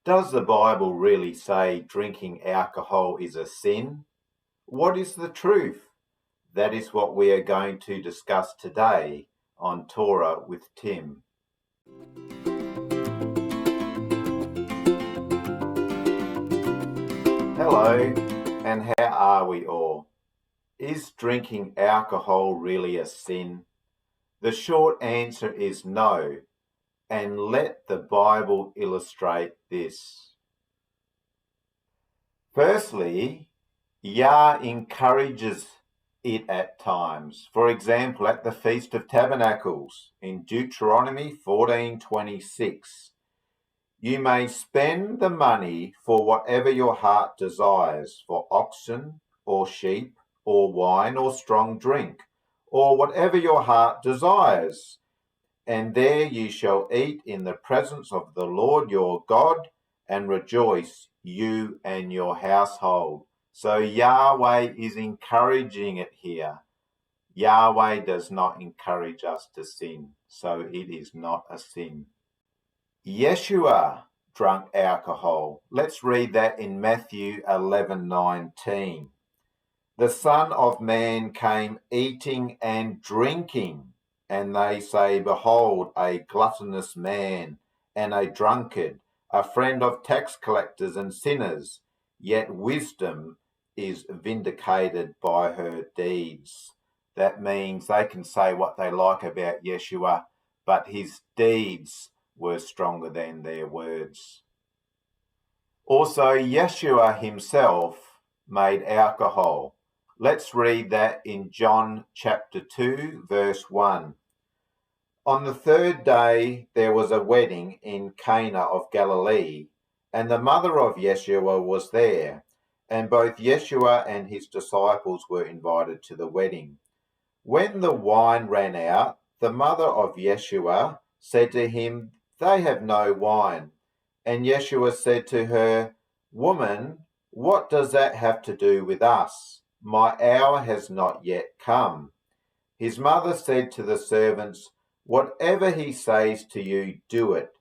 Does the Bible really say drinking alcohol is a sin? What is the truth? That is what we are going to discuss today on Torah with Tim. Hello, and how are we all? Is drinking alcohol really a sin? The short answer is no, and let the Bible illustrate this. Firstly, Yah encourages it at times. For example, at the Feast of Tabernacles in Deuteronomy 14:26, you may spend the money for whatever your heart desires, for oxen or sheep or wine or strong drink, or whatever your heart desires. And there you shall eat in the presence of the Lord your God and rejoice, you and your household. So Yahweh is encouraging it here. Yahweh does not encourage us to sin, so it is not a sin. Yeshua drank alcohol. Let's read that in Matthew 11:19. The Son of Man came eating and drinking, and they say, Behold, a gluttonous man and a drunkard, a friend of tax collectors and sinners. Yet wisdom is vindicated by her deeds. That means they can say what they like about Yeshua, but his deeds were stronger than their words. Also, Yeshua himself made alcohol. Let's read that in John chapter 2, verse 1. On the third day there was a wedding in Cana of Galilee, and the mother of Yeshua was there, and both Yeshua and his disciples were invited to the wedding. When the wine ran out, the mother of Yeshua said to him, They have no wine. And Yeshua said to her, Woman, what does that have to do with us? My hour has not yet come. His mother said to the servants, Whatever he says to you, do it.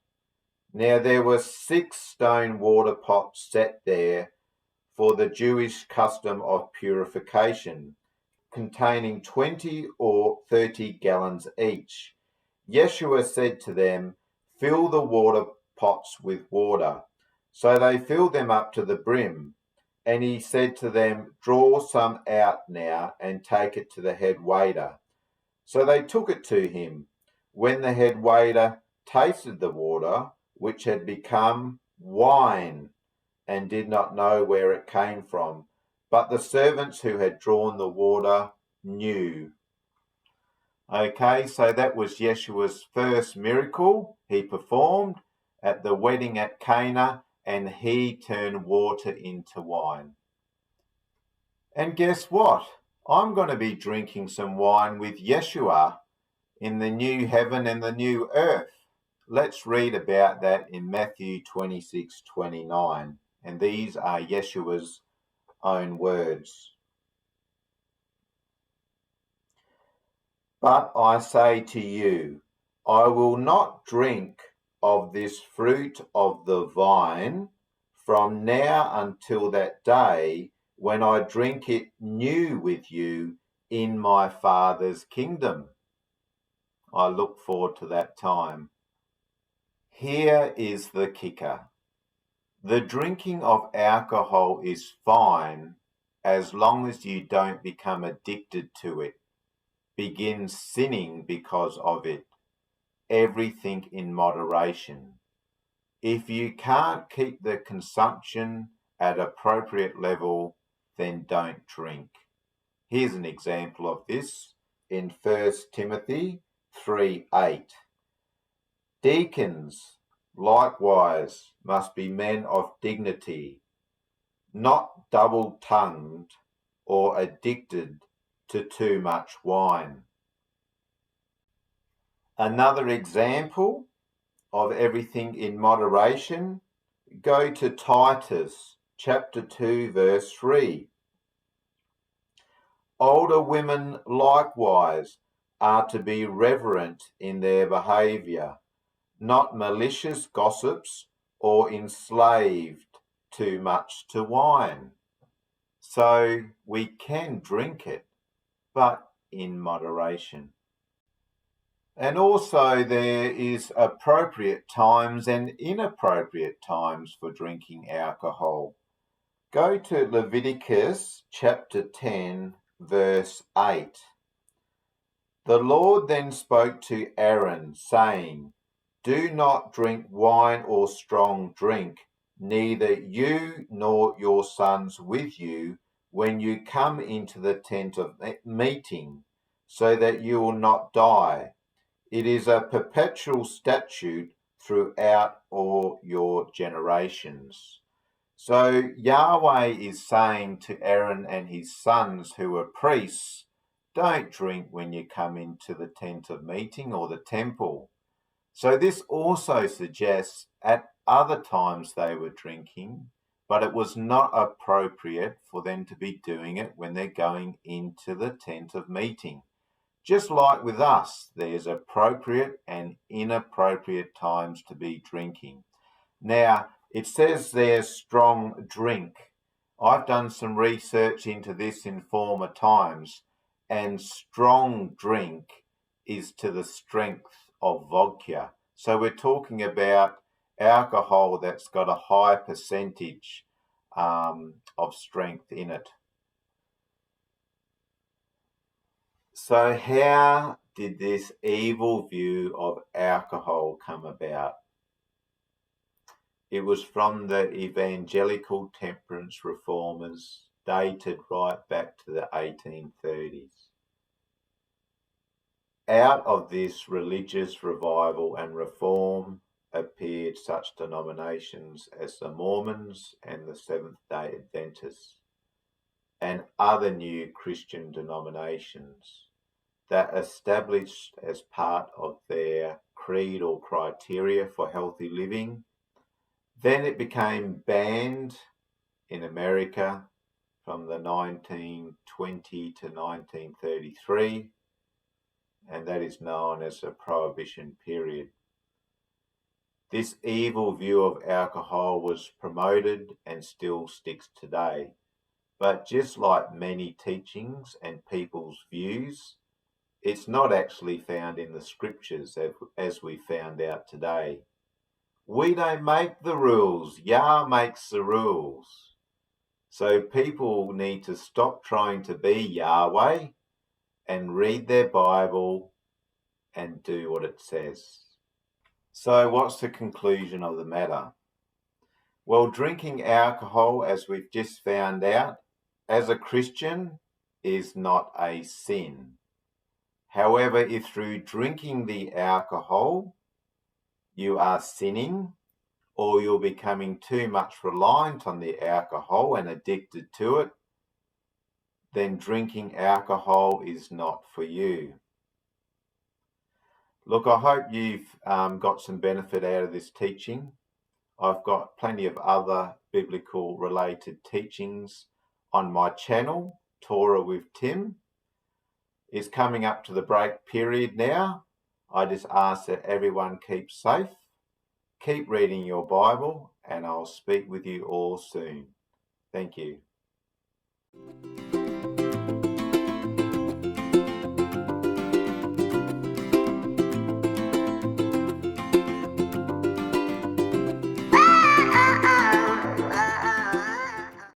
Now there were 6 stone water pots set there for the Jewish custom of purification, containing 20 or 30 gallons each. Yeshua said to them, Fill the water pots with water. So they filled them up to the brim. And he said to them, Draw some out now and take it to the head waiter. So they took it to him. When the head waiter tasted the water, which had become wine, and did not know where it came from, but the servants who had drawn the water knew. Okay, so that was Yeshua's first miracle he performed at the wedding at Cana, and he turned water into wine. And guess what? I'm going to be drinking some wine with Yeshua in the new heaven and the new earth. Let's read about that in Matthew 26:29. And these are Yeshua's own words. But I say to you, I will not drink of this fruit of the vine from now until that day when I drink it new with you in my Father's kingdom. I look forward to that time. Here is the kicker. The drinking of alcohol is fine as long as you don't become addicted to it, begin sinning because of it. Everything in moderation. If you can't keep the consumption at appropriate level, then don't drink. Here's an example of this in 1 Timothy 3:8. Deacons, likewise, must be men of dignity, not double-tongued or addicted to too much wine. Another example of everything in moderation, go to Titus chapter 2 verse 3. Older women likewise are to be reverent in their behavior, not malicious gossips or enslaved too much to wine. So we can drink it, but in moderation. And also there is appropriate times and inappropriate times for drinking alcohol. Go to Leviticus chapter 10, verse 8. The Lord then spoke to Aaron, saying, Do not drink wine or strong drink, neither you nor your sons with you, when you come into the tent of meeting, so that you will not die. It is a perpetual statute throughout all your generations. So Yahweh is saying to Aaron and his sons who were priests, don't drink when you come into the tent of meeting or the temple. So this also suggests at other times they were drinking, but it was not appropriate for them to be doing it when they're going into the tent of meeting. Just like with us, there's appropriate and inappropriate times to be drinking. Now, it says there's strong drink. I've done some research into this in former times, and strong drink is to the strength of vodka. So we're talking about alcohol that's got a high percentage of strength in it. So how did this evil view of alcohol come about? It was from the evangelical temperance reformers, dated right back to the 1830s. Out of this religious revival and reform appeared such denominations as the Mormons and the Seventh-day Adventists, and other new Christian denominations that established as part of their creed or criteria for healthy living. Then it became banned in America from the 1920 to 1933, and that is known as the Prohibition period. This evil view of alcohol was promoted and still sticks today. But just like many teachings and people's views, it's not actually found in the scriptures as we found out today. We don't make the rules, Yah makes the rules. So people need to stop trying to be Yahweh and read their Bible and do what it says. So what's the conclusion of the matter? Well, drinking alcohol, as we've just found out, as a Christian, is not a sin. However, if through drinking the alcohol you are sinning, or you're becoming too much reliant on the alcohol and addicted to it, then drinking alcohol is not for you. Look, I hope you've got some benefit out of this teaching. I've got plenty of other biblical related teachings on my channel, Torah with Tim. It's coming up to the break period now. I just ask that everyone keep safe, keep reading your Bible, and I'll speak with you all soon. Thank you.